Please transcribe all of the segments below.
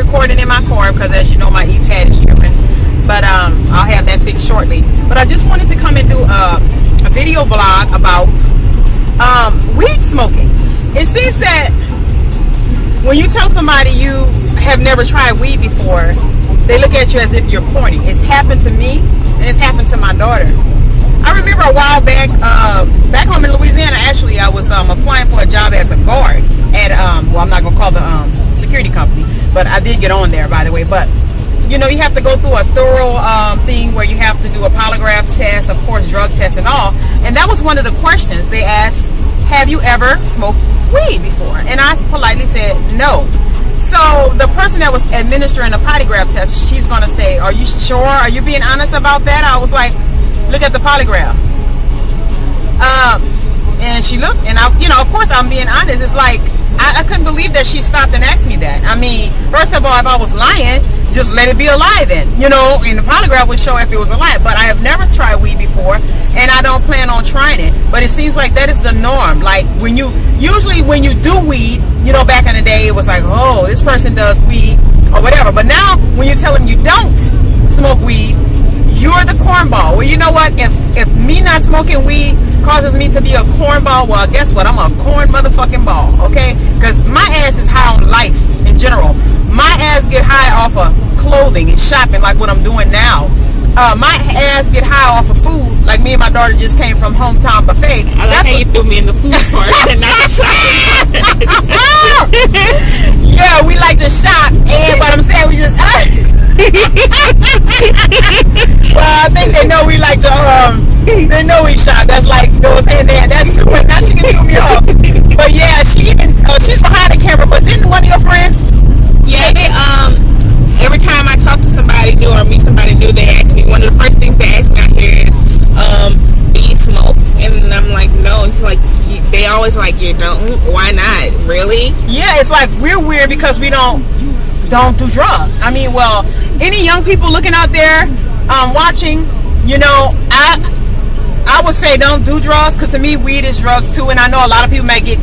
recording in my car because, as you know, my e-pad is tripping. But I'll have that fixed shortly. But I just wanted to come and do a video vlog about weed smoking. It seems that when you tell somebody you have never tried weed before, they look at you as if you're corny. It's happened to me, and it's happened to my daughter. I remember a while back, back home in Louisiana, actually, I was applying for a job as a guard at, well, I'm not going to call the security company, but I did get on there, by the way. But, you know, you have to go through a thorough thing where you have to do a polygraph test, of course, drug test and all. And that was one of the questions they asked, have you ever smoked weed before? And I politely said no. So the person that was administering the polygraph test, she's going to say, are you sure? Are you being honest about that? I was like, look at the polygraph. And she looked, and I, you know, of course I'm being honest. It's like, I couldn't believe that she stopped and asked me that. I mean, first of all, if I was lying, just let it be a lie then. You know, and the polygraph would show if it was a lie. But I have never tried weed before, and I don't plan on trying it. But it seems like that is the norm. Like, when you, usually when you do weed, you know, back in the day, it was like, oh, this person does weed or whatever. But now, when you tell them you don't smoke weed, you're the cornball. Well, you know what? If me not smoking weed causes me to be a cornball, well, guess what? I'm a corn motherfucking ball, okay? Because my ass is high on life in general. My ass get high off of clothing and shopping like what I'm doing now. My ass get high off of food, like me and my daughter just came from Hometown Buffet. I like how you threw me in the food part and not the shopping part. Yeah, we like to shop, and but I'm saying we just. Well, I think they know we like to. They know we shop. That's like goes hand in hand. That's true. Now she can throw me off. But yeah, she even she's behind the camera. But didn't one of your friends? Yeah, they every time I talk to somebody new or meet somebody new, they ask me, one of the first things they ask me out here is, do you smoke? And I'm like, no. And it's like, they always like, you don't? Why not? Really? Yeah, it's like we're weird because we don't do drugs. I mean, well, any young people looking out there watching, you know, I would say don't do drugs, because to me weed is drugs too. And I know a lot of people might get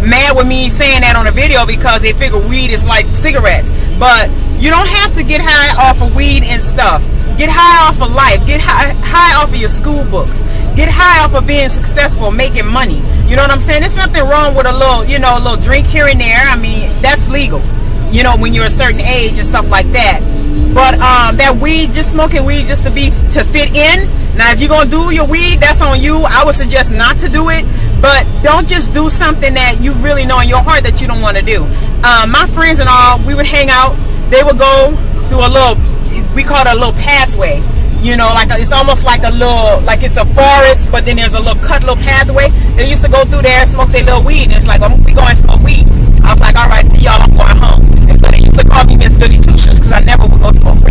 mad with me saying that on a video because they figure weed is like cigarettes. But you don't have to get high off of weed and stuff. Get high off of life. Get high off of your school books. Get high off of being successful, making money. You know what I'm saying? There's nothing wrong with a little, you know, a little drink here and there. I mean, that's legal, you know, when you're a certain age and stuff like that. But that weed, just smoking weed just to fit in. Now, if you're gonna do your weed, that's on you. I would suggest not to do it. But don't just do something that you really know in your heart that you don't want to do. My friends and all, we would hang out. They would go through a little, we call it a little pathway. You know, like it's almost like a little, like it's a forest, but then there's a little cut little pathway. They used to go through there and smoke their little weed. And it's like, we go and smoke weed. I was like, all right, see y'all, I'm going home. And so they used to call me Miss Goody Two Shoes because I never would go smoke